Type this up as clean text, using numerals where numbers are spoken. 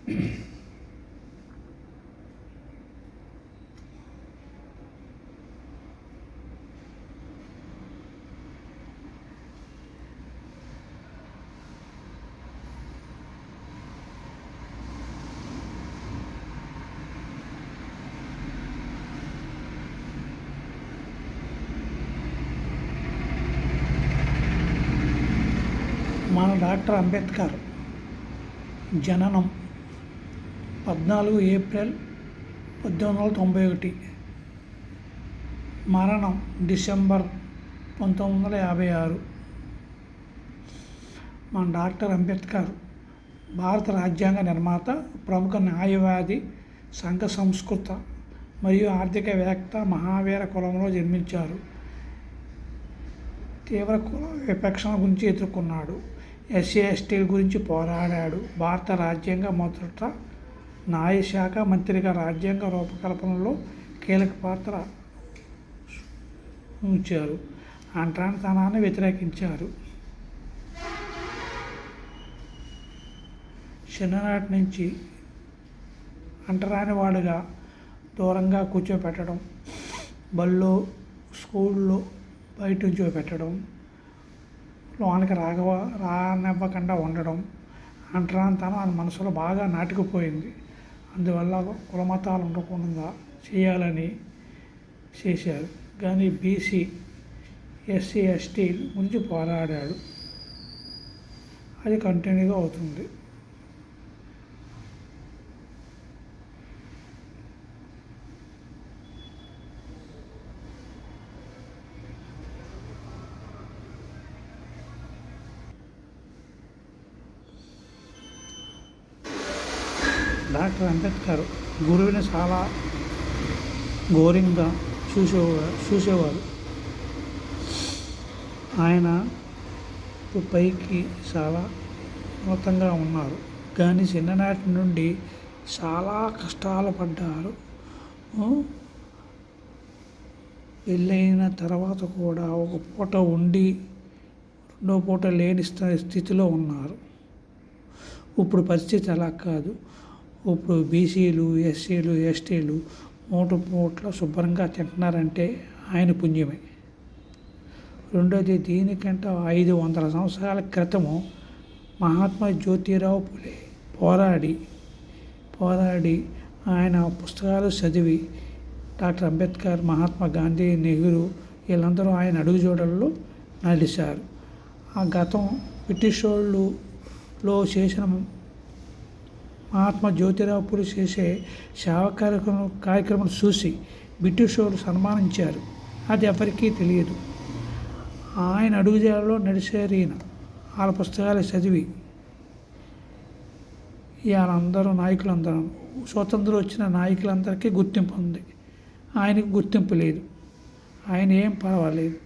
మన డాక్టర్ అంబేద్కర్ జననం 14 ఏప్రిల్ 1891, మరణం డిసెంబర్ 1956. మన డాక్టర్ అంబేద్కర్ భారత రాజ్యాంగ నిర్మాత, ప్రముఖ న్యాయవాది, సంఘ సంస్కృత మరియు ఆర్థికవేత్త. మహావీర కులంలో జన్మించారు. తీవ్ర కుల వివక్షణ గురించి ఎదుర్కొన్నాడు. ఎస్సీ ఎస్టీల గురించి పోరాడాడు. భారత రాజ్యాంగ మొదట న్యాయశాఖ మంత్రిగా రాజ్యాంగ రూపకల్పనలో కీలక పాత్ర ఉంచారు. అంటరానితనాన్ని వ్యతిరేకించారు. చిన్ననాటి నుంచి అంటరానివాడుగా దూరంగా కూర్చోపెట్టడం, బళ్ళో స్కూల్లో బయట కూర్చోపెట్టడం, లోనికి రానివ్వకుండా ఉండడం, అంటరానితనం ఆయన మనసులో బాగా నాటుకుపోయింది. అందువల్ల కులమతాలు ఉండకుండా చేయాలని చేశారు. కానీ బీసీ, ఎస్సీ, ఎస్టీ గురించి పోరాడాడు. అది కంటిన్యూగా అవుతుంది. డాక్టర్ అంబేద్కర్ గురువుని చాలా ఘోరంగా చూసేవారు. ఆయన పైకి చాలా ఉన్నతంగా ఉన్నారు, కానీ చిన్ననాటి నుండి చాలా కష్టాలు పడ్డారు. పెళ్ళైన తర్వాత కూడా ఒక పూట ఉండి రెండో పూట లేని స్థితిలో ఉన్నారు. ఇప్పుడు పరిస్థితి అలా కాదు. ఇప్పుడు బీసీలు, ఎస్సీలు, ఎస్టీలు 3 పూట్ల శుభ్రంగా తింటున్నారంటే ఆయన పుణ్యమే. రెండోది, దీనికంటే 500 సంవత్సరాల క్రితము మహాత్మా జ్యోతిరావు ఫులే పోరాడి ఆయన పుస్తకాలు చదివి డాక్టర్ అంబేద్కర్, మహాత్మా గాంధీ, నెహ్రూ వీళ్ళందరూ ఆయన అడుగుజాడల్లో నడిచారు. ఆ గతం బ్రిటిష్ వాళ్ళలో చేసిన మహాత్మా జ్యోతిరావు ఫులే చేసే సేవా కార్యక్రమం చూసి బ్రిటిష్ వాళ్ళు సన్మానించారు. అది ఎవరికీ తెలియదు. ఆయన అడుగుజాడల్లో నడిచారు. వాళ్ళ పుస్తకాలు చదివి వాళ్ళందరూ నాయకులందరూ స్వతంత్రం వచ్చిన నాయకులందరికీ గుర్తింపు ఉంది. ఆయనకు గుర్తింపు లేదు. ఆయన ఏం పర్వాలేదు.